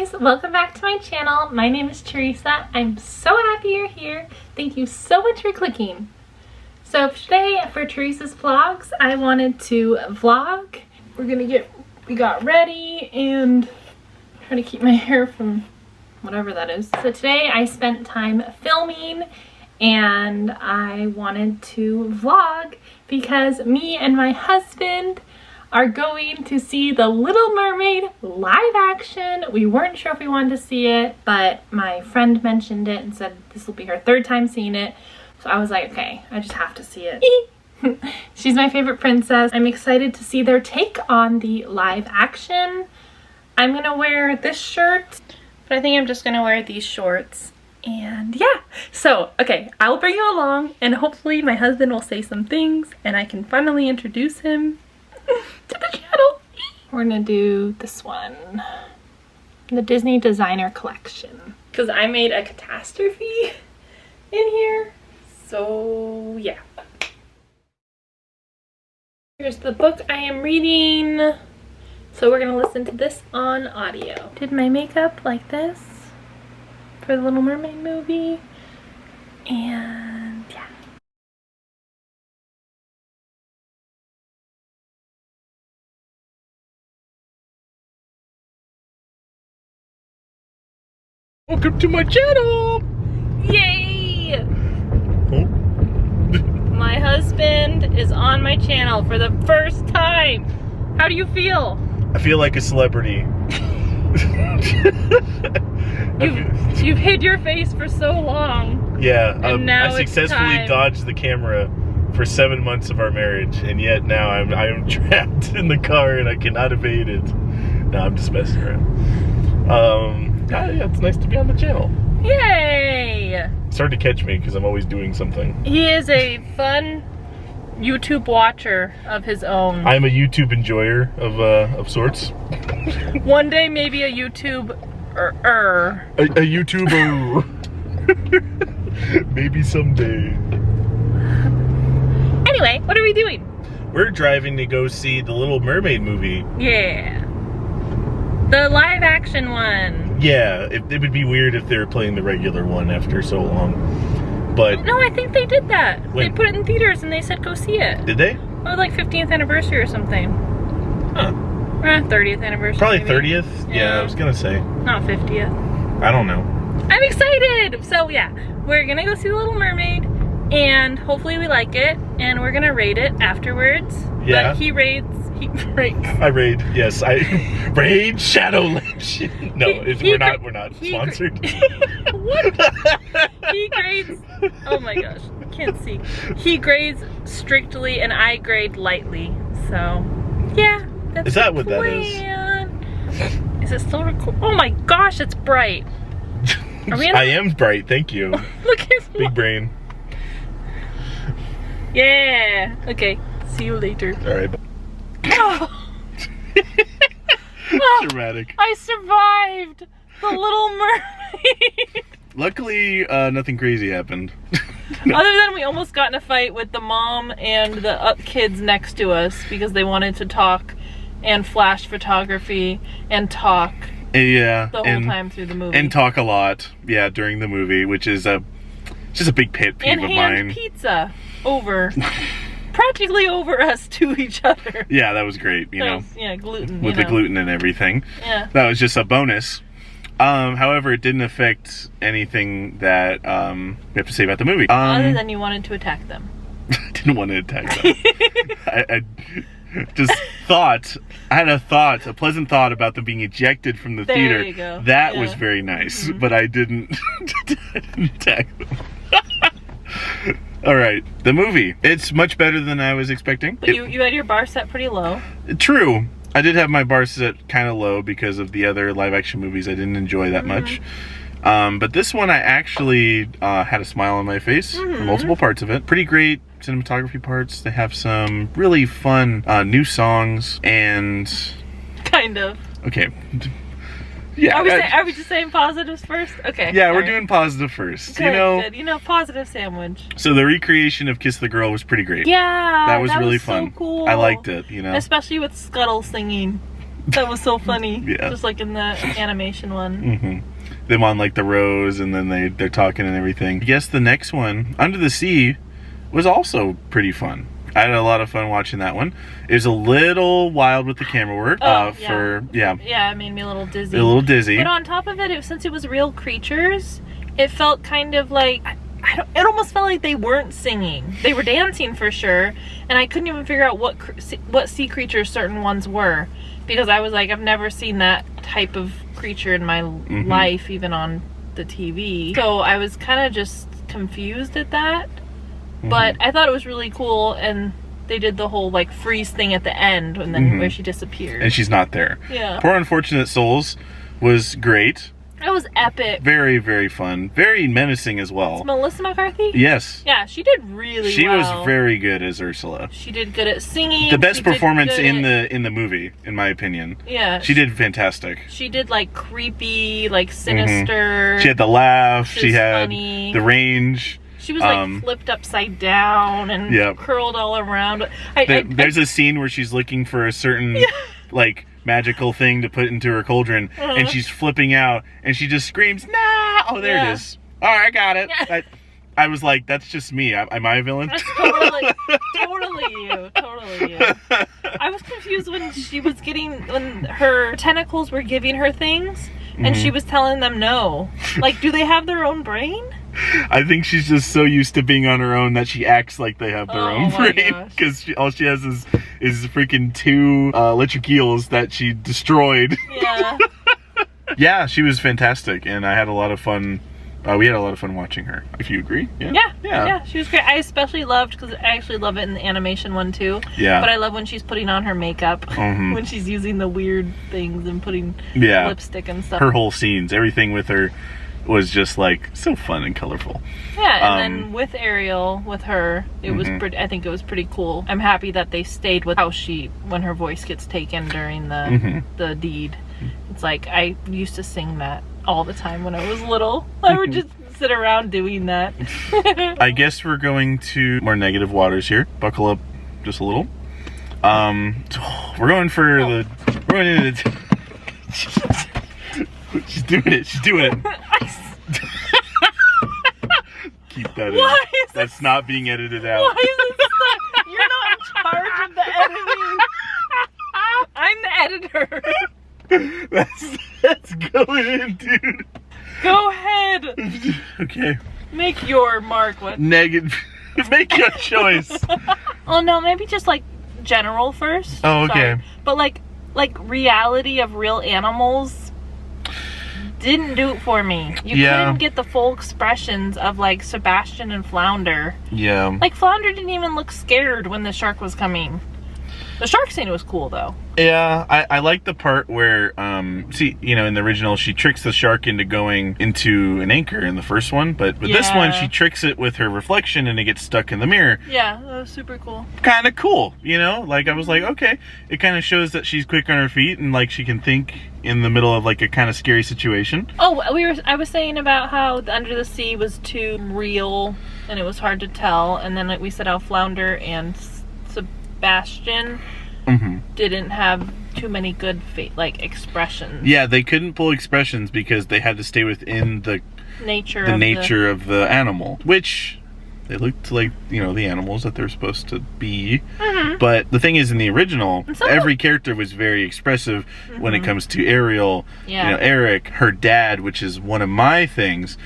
guys, welcome back to my channel. My name is Teresa. I'm so happy you're here. Thank you so much for clicking. So today for Teresa's vlogs, I wanted to vlog. We got ready and trying to keep my hair from whatever that is. So today I spent time filming and I wanted to vlog because me and my husband are going to see The Little Mermaid live action. We weren't sure if we wanted to see it, but my friend mentioned it and said this will be her third time seeing it. So I was like, okay, I just have to see it. She's my favorite princess. I'm excited to see their take on the live action. I'm gonna wear this shirt, but I think I'm just gonna wear these shorts. And yeah, so okay, I'll bring you along and hopefully my husband will say some things and I can finally introduce him to the channel. We're gonna do this one, the Disney Designer Collection, because I made a catastrophe in here. So yeah, here's the book I am reading. So we're gonna listen to this on audio. Did my makeup like this for the Little Mermaid movie, and yeah. Welcome to my channel! Yay! Oh. My husband is on my channel for the first time. How do you feel? I feel like a celebrity. You've hid your face for so long. Yeah, and now I successfully dodged the camera for 7 months of our marriage, and yet now I'm trapped in the car and I cannot evade it. No, I'm just messing around. Yeah, it's nice to be on the channel. Yay! It's hard to catch me because I'm always doing something. He is a fun YouTube watcher of his own. I'm a YouTube enjoyer of sorts. One day maybe a YouTube A YouTuber. Maybe someday. Anyway, what are we doing? We're driving to go see the Little Mermaid movie. Yeah. The live action one. Yeah, it would be weird if they were playing the regular one after so long. But no, I think they did that. When? They put it in theaters and they said go see it. Did they? It was like 15th anniversary or something. Huh. 30th anniversary. Probably maybe. 30th? Yeah, I was gonna say. Not 50th. I don't know. I'm excited! So yeah, we're gonna go see The Little Mermaid and hopefully we like it and we're gonna rate it afterwards. Yeah. But he rates. I raid, yes. I raid Shadowlands. No, we're not sponsored. What? He grades, oh my gosh, I can't see. He grades strictly and I grade lightly. So yeah, that's Is that the what plan. That is? Is it still recording? Oh my gosh, it's bright. Are we I am bright, thank you. Look at Big brain. Yeah. Okay, see you later. Alright. Oh. Oh, dramatic. I survived The Little Mermaid. Luckily, nothing crazy happened. No. Other than we almost got in a fight with the mom and the kids next to us because they wanted to talk and flash photography and talk Yeah, the whole time through the movie. And talk a lot, yeah, during the movie, which is just a big pet peeve and of hand mine. pizza over, practically over us to each other. Yeah, that was great, you know. Yeah, gluten. With the gluten and everything. Yeah. That was just a bonus. However, it didn't affect anything that we have to say about the movie. Other than you wanted to attack them. I didn't want to attack them. I just I had a pleasant thought about them being ejected from the theater. There you go. That yeah. was very nice, but I didn't attack them. All right, the movie. It's much better than I was expecting. But you had your bar set pretty low. True. I did have my bar set kind of low because of the other live action movies I didn't enjoy that much. But this one I actually had a smile on my face for multiple parts of it. Pretty great cinematography parts. They have some really fun new songs and... Kind of. Okay. Yeah. Are we just saying positives first? Okay. Yeah, we're doing positive first. Good, good. You know, positive sandwich. So the recreation of Kiss the Girl was pretty great. Yeah. That was really fun. So cool. I liked it, you know. Especially with Scuttle singing. That was so funny. Yeah. Just like in the animation one. Them on like the rose, and then they're talking and everything. I guess the next one, Under the Sea, was also pretty fun. I had a lot of fun watching that one. It was a little wild with the camera work. Yeah, it made me a little dizzy. But on top of it, since it was real creatures, it felt kind of like, it almost felt like they weren't singing. They were dancing for sure, and I couldn't even figure out what sea creatures certain ones were, because I was like, I've never seen that type of creature in my life, even on the TV. So I was kind of just confused at that. But I thought it was really cool, and they did the whole like freeze thing at the end, and then where she disappeared. And she's not there. Yeah. Poor Unfortunate Souls was great. It was epic. Very, very fun. Very menacing as well. It's Melissa McCarthy? Yes. Yeah, she did really well. She was very good as Ursula. She did good at singing. The best performance in the movie, in my opinion. Yeah. She did fantastic. She did like creepy, like sinister. She had the laugh. She had funny. the range. She was like flipped upside down and curled all around. There's a scene where she's looking for a certain like magical thing to put into her cauldron, and she's flipping out, and she just screams, "Nah!" Oh, there it is. All right, I got it. Yeah. I was like, that's just me. Am I a villain? That's totally you. Totally you. I was confused when her tentacles were giving her things, and she was telling them no. Like, do they have their own brain? I think she's just so used to being on her own that she acts like they have their own brain, because all she has is freaking 2 electric eels that she destroyed. Yeah. Yeah, she was fantastic, and I had a lot of fun. We had a lot of fun watching her, if you agree. Yeah, she was great. I especially loved, because I actually love it in the animation one too. Yeah. But I love when she's putting on her makeup, when she's using the weird things and putting lipstick and stuff. Her whole scenes, everything with her was just like so fun and colorful. Yeah, and then with Ariel, with her, it was pretty. I think it was pretty cool. I'm happy that they stayed with how when her voice gets taken during the deed. It's like, I used to sing that all the time when I was little. I would just sit around doing that. I guess we're going to more negative waters here. Buckle up just a little. We're going for we're going into the She's doing it. She's doing it. Keep that in. That's not being edited out. Why is it stuck? You're not in charge of the editing. I'm the editor. That's going in, dude. Go ahead. Okay. Make your mark. Negative. Make your choice. Oh no, maybe just like general first. Oh, okay. Sorry. But like reality of real animals didn't do it for me. You couldn't get the full expressions of like Sebastian and Flounder. Yeah. Like Flounder didn't even look scared when the shark was coming. The shark scene was cool though. Yeah, I like the part where, see, you know, in the original, she tricks the shark into going into an anchor in the first one, but with this one, she tricks it with her reflection and it gets stuck in the mirror. Yeah, that was super cool. Kind of cool, you know? Like, I was like, okay, it kind of shows that she's quick on her feet and, like, she can think in the middle of, like, a kind of scary situation. Oh, I was saying about how the Under the Sea was too real and it was hard to tell, and then, like, we said how Flounder and Sebastian didn't have too many good expressions. Yeah, they couldn't pull expressions because they had to stay within the nature of the animal, which they looked like, you know, the animals that they're supposed to be. But the thing is, in the original, every character was very expressive when it comes to Ariel, you know, Eric, her dad, which is one of my things.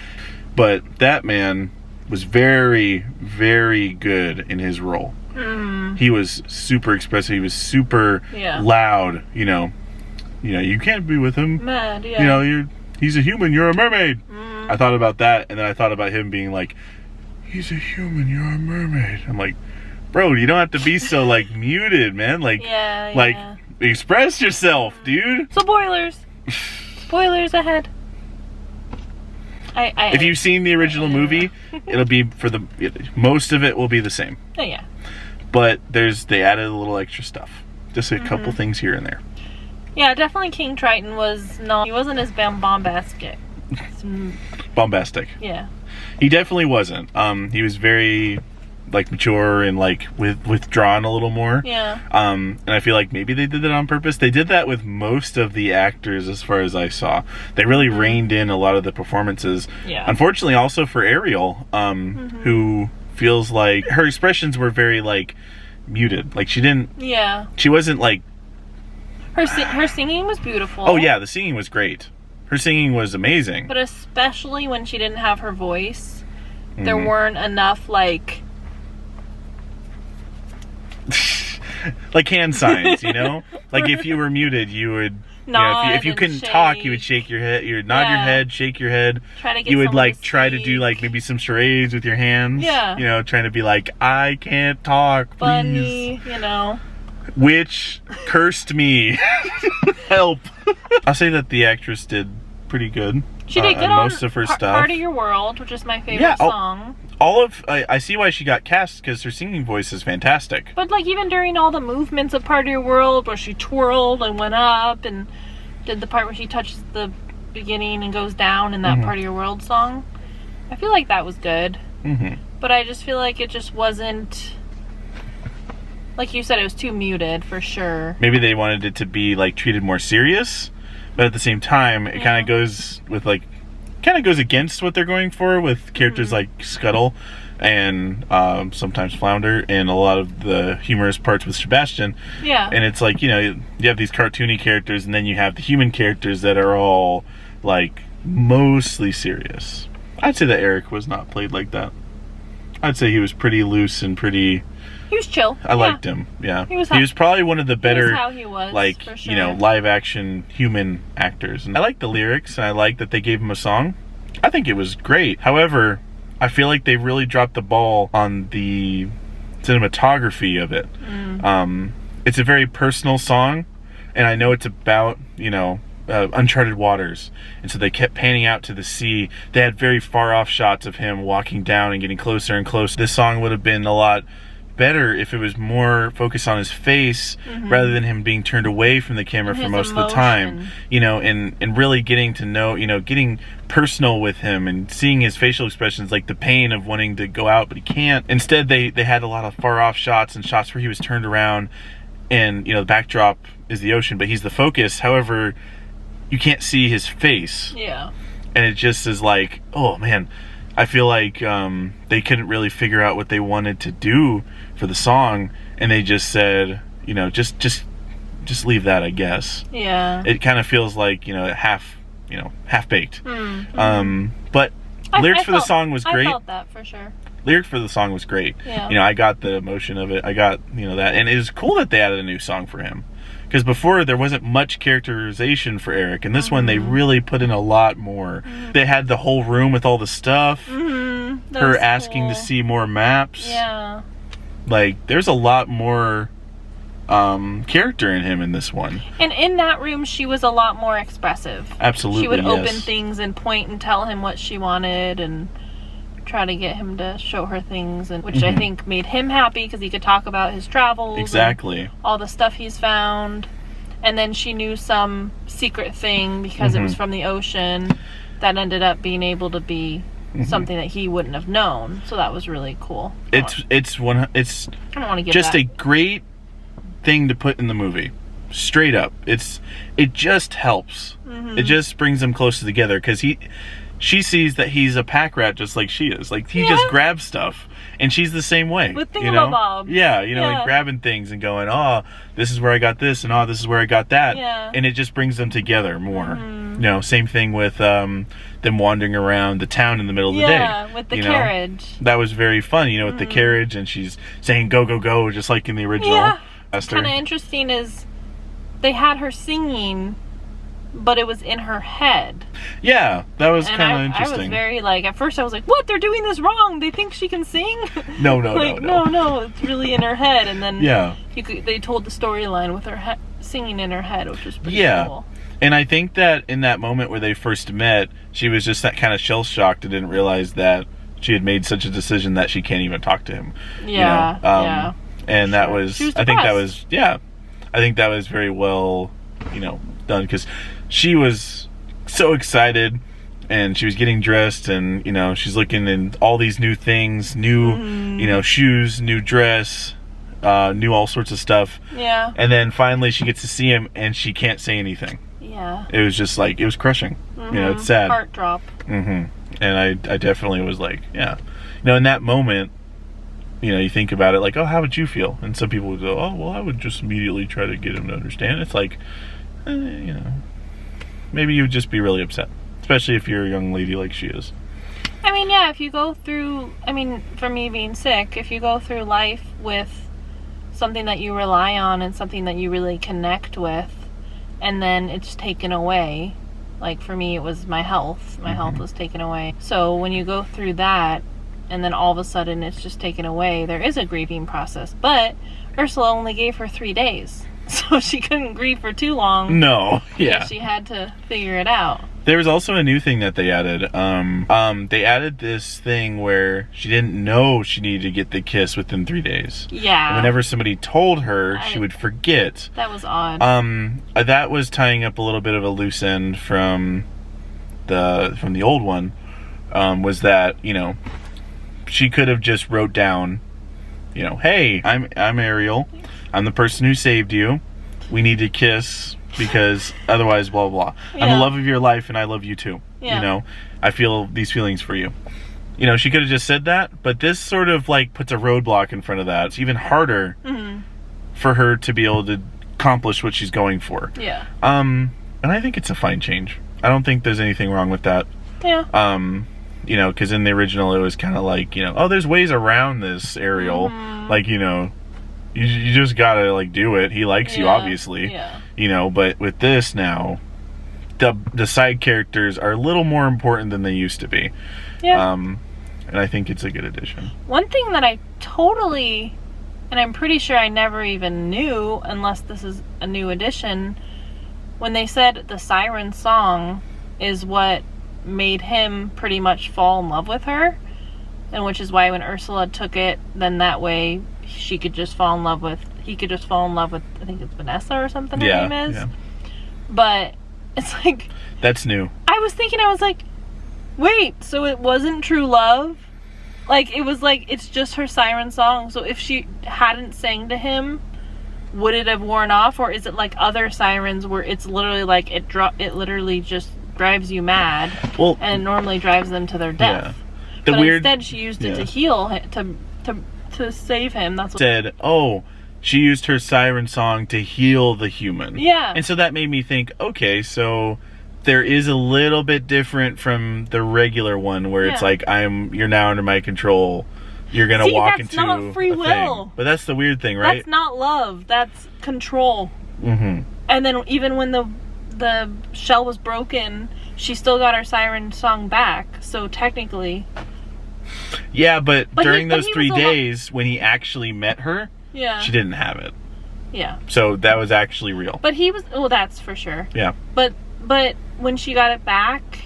But that man was very, very good in his role. He was super expressive. He was super loud. You know, you can't be with him. Mad, you know, he's a human. You're a mermaid. I thought about that, and then I thought about him being like, he's a human. You're a mermaid. I'm like, bro, you don't have to be so like muted, man. Like, express yourself, dude. Spoilers. Spoilers ahead. If you've seen the original movie, it'll be most of it will be the same. Oh yeah. But they added a little extra stuff. Just a couple things here and there. Yeah, definitely King Triton he wasn't as bombastic. Bombastic. Yeah. He definitely wasn't. He was very like mature and like withdrawn a little more. Yeah. And I feel like maybe they did that on purpose. They did that with most of the actors as far as I saw. They really reined in a lot of the performances. Yeah. Unfortunately also for Ariel, who feels like her expressions were very like muted. Like she wasn't like her singing was beautiful. Oh yeah, the singing was great. Her singing was amazing. But especially when she didn't have her voice, there weren't enough like like hand signs, you know? Like if you were muted, you would nod, if you couldn't talk, you would shake your head, you would nod your head, shake your head. Try to get you would like to try to do like maybe some charades with your hands. Yeah. You know, trying to be like, I can't talk, please. Funny, you know. Which cursed me. Help. I'll say that the actress did pretty good. She did good on most of her stuff. Part of Your World, which is my favorite song. I see why she got cast, because her singing voice is fantastic. But like even during all the movements of Part of Your World, where she twirled and went up and did the part where she touches the beginning and goes down in that Part of Your World song, I feel like that was good. But I just feel like it just wasn't, like you said, it was too muted for sure. Maybe they wanted it to be like treated more serious, but at the same time it kind of goes with like against what they're going for with characters like Scuttle and sometimes Flounder and a lot of the humorous parts with Sebastian. Yeah. And it's like, you know, you have these cartoony characters and then you have the human characters that are all like mostly serious. I'd say that Eric was not played like that. I'd say he was pretty loose and pretty... He was chill. I liked him, yeah. He was probably one of the better, how he was, like, for sure. you know, live action human actors. And I like the lyrics, and I like that they gave him a song. I think it was great. However, I feel like they really dropped the ball on the cinematography of it. It's a very personal song, and I know it's about, you know, uncharted waters, and so they kept panning out to the sea. They had very far off shots of him walking down and getting closer and closer. This song would have been a lot better if it was more focused on his face rather than him being turned away from the camera for most of the time, you know, and really getting to know, you know, getting personal with him and seeing his facial expressions, like the pain of wanting to go out but he can't. Instead they had a lot of far off shots and shots where he was turned around and, you know, the backdrop is the ocean but he's the focus. However, you can't see his face. Yeah. And it just is like, oh man, I feel like they couldn't really figure out what they wanted to do for the song, and they just said, you know, just leave that, I guess. Yeah. It kind of feels like, you know, half baked. But lyrics for the song was great. I felt that for sure. Lyrics for the song was great. Yeah. You know, I got the emotion of it. I got, you know, that, and it was cool that they added a new song for him. Because before there wasn't much characterization for Eric, and this one they really put in a lot more. They had the whole room with all the stuff. Her asking to see more maps. Yeah. Like, there's a lot more character in him in this one. And in that room, she was a lot more expressive. Absolutely, she would open things and point and tell him what she wanted and try to get him to show her things, and which I think made him happy because he could talk about his travels. Exactly. All the stuff he's found. And then she knew some secret thing because it was from the ocean that ended up being able to be something that he wouldn't have known. So that was really cool. It's I don't want to give just a great thing to put in the movie. Straight up. It just helps. It just brings them closer together because she sees that he's a pack rat just like she is. Like, he just grabs stuff. And she's the same way. With you know? thingamabobs. Yeah, you know, like grabbing things and going, oh, this is where I got this, and oh, this is where I got that. Yeah. And it just brings them together more. You know, same thing with them wandering around the town in the middle of the day. Yeah, with the carriage. That was very fun, you know, with the carriage, and she's saying go, go, go, just like in the original. Yeah. What's kind of interesting is they had her singing, but it was in her head. Yeah, that was kind of interesting. I was very like, at first I was like, what? They're doing this wrong. They think she can sing? No, like, no, it's really in her head. And then they told the storyline with her singing in her head, which was pretty cool. And I think that in that moment where they first met, she was just that kind of shell-shocked and didn't realize that she had made such a decision that she can't even talk to him. Yeah, you know? And that was, I think that was very well, you know, done, because she was so excited and she was getting dressed, and you know, she's looking in all these new things, new you know, shoes, new dress, new all sorts of stuff. Yeah. And then finally she gets to see him, and she can't say anything. Yeah. It was just like, it was crushing. You know, it's sad. Heart drop. And I definitely was like, yeah. You know, in that moment, you know, you think about it like, oh, how would you feel? And some people would go, oh, well, I would just immediately try to get him to understand. It's like, you know, maybe you would just be really upset, especially if you're a young lady like she is. I mean, yeah, if you go through, I mean, for me being sick, if you go through life with something that you rely on and something that you really connect with, and then it's taken away, like for me it was my health. My health was taken away. So when you go through that, and then all of a sudden it's just taken away, there is a grieving process. But Ursula only gave her 3 days, so she couldn't grieve for too long. No, yeah. She had to figure it out. There was also a new thing that they added. They added this thing where she didn't know she needed to get the kiss within 3 days. Yeah. And whenever somebody told her, she would forget. That was odd. That was tying up a little bit of a loose end from the old one. Was that, you know, she could have just wrote down, you know, hey, I'm Ariel. I'm the person who saved you. We need to kiss because otherwise blah blah blah. Yeah. I'm the love of your life and I love you too. Yeah. You know, I feel these feelings for you. You know, she could have just said that, but this sort of like puts a roadblock in front of that. It's even harder for her to be able to accomplish what she's going for. Yeah. And I think it's a fine change. I don't think there's anything wrong with that. Yeah. You know, because in the original it was kind of like, you know, oh, there's ways around this, Ariel. Like, you know, you just gotta like do it. He likes you, obviously. Yeah. You know, but with this now, the side characters are a little more important than they used to be. Yeah. And I think it's a good addition. One thing that I totally, and I'm pretty sure I never even knew, unless this is a new addition, when they said the siren song is what made him pretty much fall in love with her, and which is why when Ursula took it, then that way he could just fall in love with, I think it's Vanessa or something her name is. Yeah. But it's like, that's new. I was like, wait, so it wasn't true love? Like, it was like, it's just her siren song, so if she hadn't sang to him, would it have worn off? Or is it like other sirens where it's literally like, it literally just drives you mad, and normally drives them to their death? Yeah. But instead she used it to heal, to save him. That's what said. Oh, she used her siren song to heal the human. Yeah. And so that made me think, okay, so there is a little bit different from the regular one where it's like, you're now under my control. You're gonna walk into not free will. Thing. But that's the weird thing, right? That's not love. That's control. And then even when the shell was broken, she still got her siren song back. So technically. Yeah, but during those 3 days when he actually met her, she didn't have it. Yeah. So that was actually real. But he was, well, that's for sure. Yeah. But when she got it back,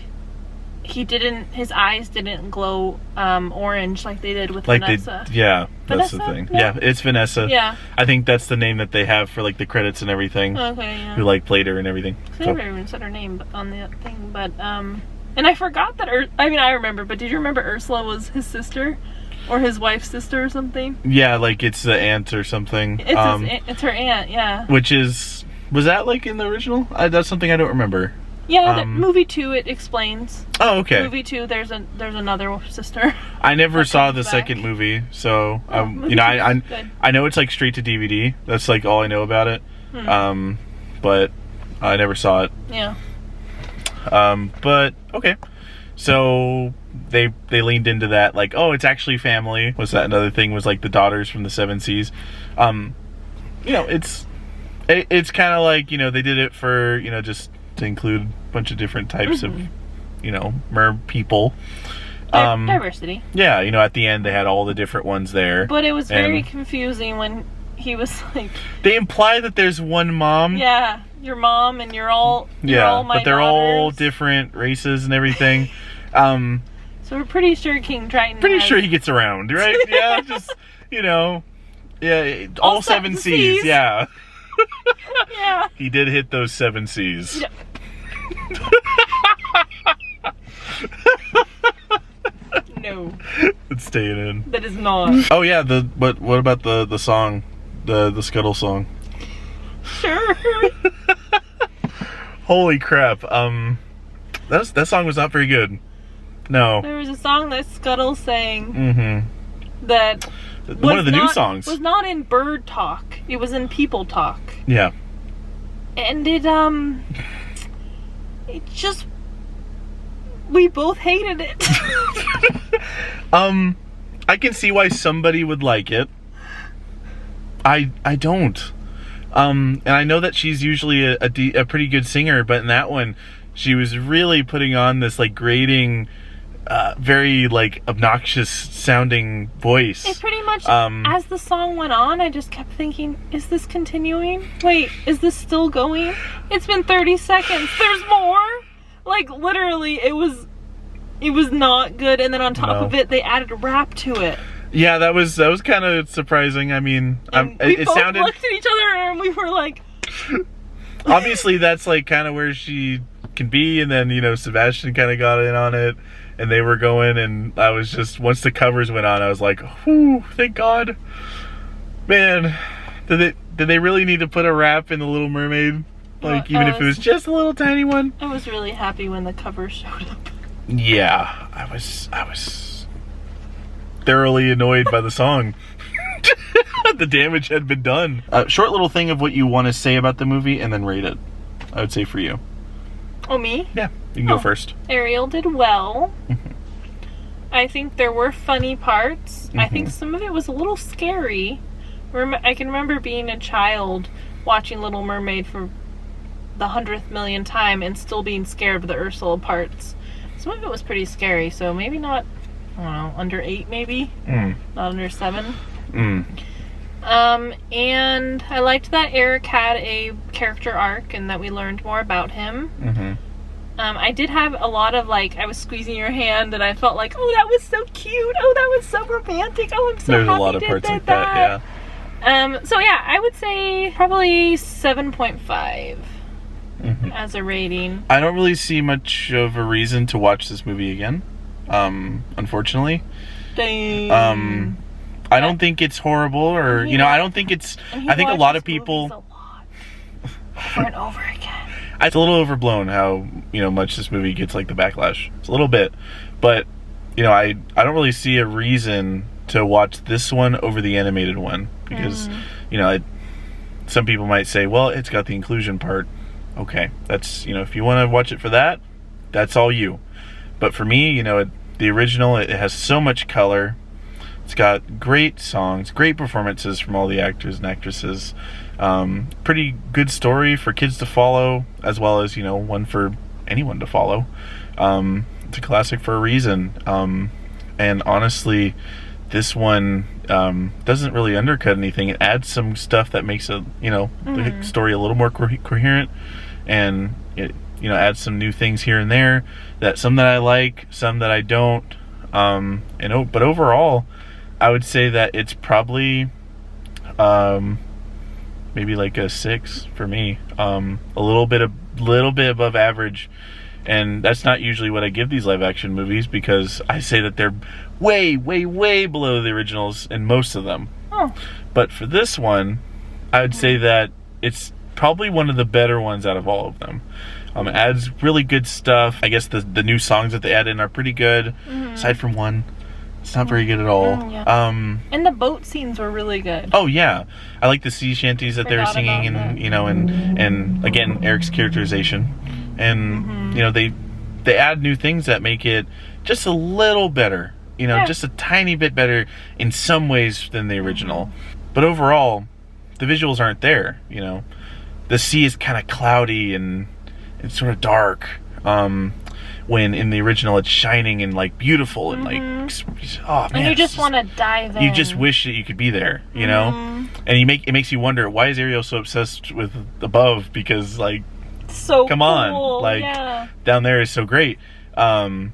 his eyes didn't glow orange like they did with Vanessa. That's the thing. No? Yeah, it's Vanessa. Yeah. I think that's the name that they have for like the credits and everything. Okay, yeah. Who like played her and everything. I never even said her name on the thing, but and I forgot that I remember, but did you remember Ursula was his sister? Or his wife's sister or something? Yeah, like it's the aunt or something. It's her aunt, yeah. Which was that like in the original? That's something I don't remember. Yeah, movie 2 it explains. Oh, okay. Movie 2, there's another sister. I never saw the second movie, so you know, I know it's like straight to DVD. That's like all I know about it. But I never saw it. Yeah. But okay. So they leaned into that, like, oh, it's actually family. Was that another thing? Was like the daughters from the Seven Seas. You know, it's kind of like, you know, they did it for, you know, just to include a bunch of different types of, you know, mer people. Diversity. Yeah, you know, at the end they had all the different ones there. But it was very confusing when he was like, they imply that there's one mom. Yeah, your mom and you're all my but they're all different races and everything. So we're pretty sure King Triton. Pretty sure he gets around, right? Yeah, just, you know, all seven seas. Yeah. Yeah. He did hit those 7 seas. Yeah. No. It's staying in. That is not. Oh yeah, what about the song? The Scuttle song. Sure. Holy crap. That song was not very good. No. There was a song that Scuttle sang. Mm-hmm. That one of the new songs was not in bird talk. It was in people talk. Yeah. And it just, we both hated it. I can see why somebody would like it. I don't. And I know that she's usually a pretty good singer, but in that one, she was really putting on this like grating, very like obnoxious sounding voice. It pretty much, as the song went on, I just kept thinking, is this continuing? Wait, is this still going? It's been 30 seconds. There's more? Like literally, it was not good. And then on top of it, they added a rap to it. Yeah, that was kind of surprising. I mean, we both looked at each other and we were like... Obviously, that's like kind of where she can be, and then, you know, Sebastian kind of got in on it, and they were going, and I was just, once the covers went on, I was like, whew, thank God. Man, did they really need to put a rap in The Little Mermaid? Like, even if it was just a little tiny one? I was really happy when the cover showed up. Yeah, I was thoroughly annoyed by the song. The damage had been done. Short little thing of what you want to say about the movie and then rate it. I would say for you. Oh, me? Yeah, you can go first. Ariel did well. I think there were funny parts. I think some of it was a little scary. I can remember being a child watching Little Mermaid for the 100th million time and still being scared of the Ursula parts. Some of it was pretty scary, so maybe not, I don't know, under 8 maybe? Not under 7. And I liked that Eric had a character arc and that we learned more about him. I did have a lot of, like, I was squeezing your hand and I felt like, oh, that was so cute. Oh, that was so romantic. Oh, I'm so happy. There's a lot of parts like that, yeah. So yeah, I would say probably 7.5 as a rating. I don't really see much of a reason to watch this movie again, unfortunately. Dang. I don't think it's horrible, or, you know, I don't think it's, I think a lot of people... A lot. Over and over again. It's a little overblown how, you know, much this movie gets like the backlash. It's a little bit. But, you know, I don't really see a reason to watch this one over the animated one. Because, you know, some people might say, well, it's got the inclusion part. Okay, that's, you know, if you want to watch it for that, that's all you. But for me, you know, the original, it has so much color. It's got great songs, great performances from all the actors and actresses. Pretty good story for kids to follow, as well as, you know, one for anyone to follow. It's a classic for a reason. And honestly, this one doesn't really undercut anything. It adds some stuff that makes it, you know, the story a little more coherent, and it, you know, adds some new things here and there. Some that I like, some that I don't. But overall, I would say that it's probably maybe like a 6 for me. A little bit above average, and that's not usually what I give these live action movies, because I say that they're way below the originals in most of them. But for this one, I would say that it's probably one of the better ones out of all of them. It adds really good stuff. I guess the new songs that they add in are pretty good, aside from one. It's not very good at all. And the boat scenes were really good. Oh yeah, I like the sea shanties that they were singing, and you know, and again, Eric's characterization, and you know, they add new things that make it just a little better. You know, just a tiny bit better in some ways than the original. But overall, the visuals aren't there. You know, the sea is kind of cloudy and it's sort of dark. When in the original it's shining and like beautiful and like, oh man, and you just want to dive in. You just wish that you could be there, you know. And it makes you wonder, why is Ariel so obsessed with above? Because like, so come on, like down there is so great. But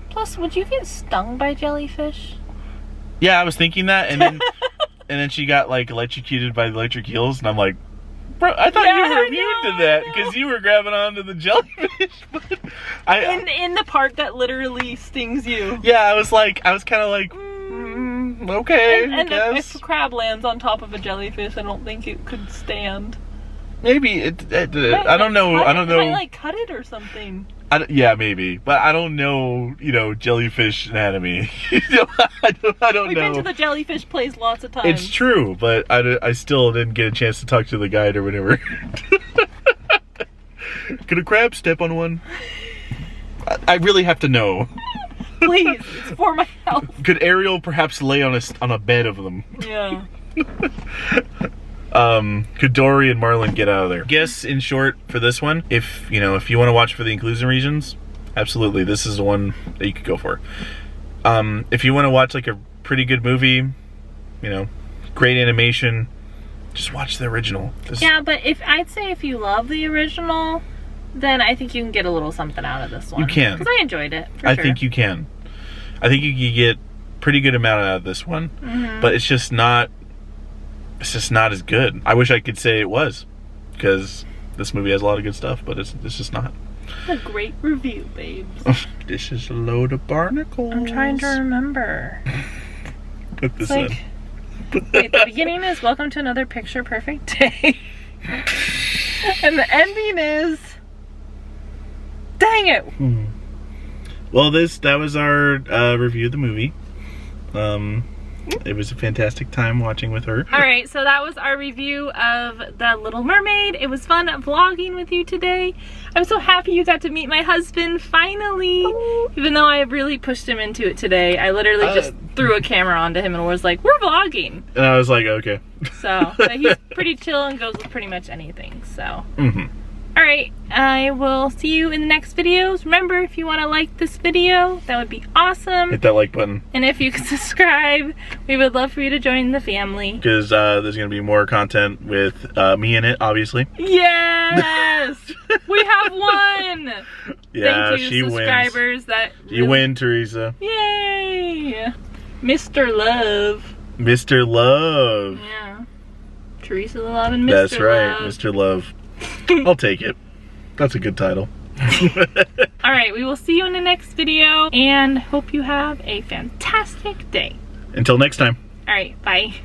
plus, would you get stung by jellyfish? Yeah, I was thinking that, and then and then she got like electrocuted by the electric eels, and I'm like, Bro, I thought Yeah, you were I immune know, to that I know. because you were grabbing onto the jellyfish. But In the part that literally stings you. yeah, I was kind of like, okay, And I if guess. a crab lands on top of a jellyfish, I don't think it could stand. Maybe I don't know. I don't know. Might like cut it or something. Yeah, maybe, but I don't know. Jellyfish anatomy. I don't We've know. been to the jellyfish place lots of times. It's true, but I still didn't get a chance to talk to the guide or whatever. Could a crab step on one? I really have to know. Please, it's for my health. Could Ariel perhaps lay on a bed of them? Yeah. Could Dory and Marlin get out of there? Guess in short for this one, if you want to watch for the inclusion regions, absolutely, this is the one that you could go for. If you want to watch like a pretty good movie, great animation, just watch the original. Yeah, but I'd say if you love the original, then I think you can get a little something out of this one. You can. Because I enjoyed it, for I sure. think you can. I think you can get pretty good amount out of this one, but it's just not as good. I wish I could say it was, because this movie has a lot of good stuff, but it's just not. A great review, babes. This is a load of barnacles. I'm trying to remember. Put this It's in. Wait, the beginning is welcome to another picture perfect day. And the ending is, dang it. Well, that was our review of the movie. It was a fantastic time watching with her. Alright, so that was our review of The Little Mermaid. It was fun vlogging with you today. I'm so happy you got to meet my husband, finally. Even though I really pushed him into it today. I literally just threw a camera onto him and was like, we're vlogging. And I was like, okay. So, but he's pretty chill and goes with pretty much anything, so. Mm-hmm. Alright, I will see you in the next videos. Remember, if you want to like this video, that would be awesome. Hit that like button. And if you could subscribe, we would love for you to join the family. Because there's going to be more content with me in it, obviously. Yes! We have won! Yeah, Thank you, she subscribers. wins. You win, Teresa. Yay! Mr. Love. Mr. Love. Yeah. Teresa Love and Mr. That's right, Love. Mr. Love. I'll take it. That's a good title. Alright, we will see you in the next video and hope you have a fantastic day. Until next time. Alright, bye.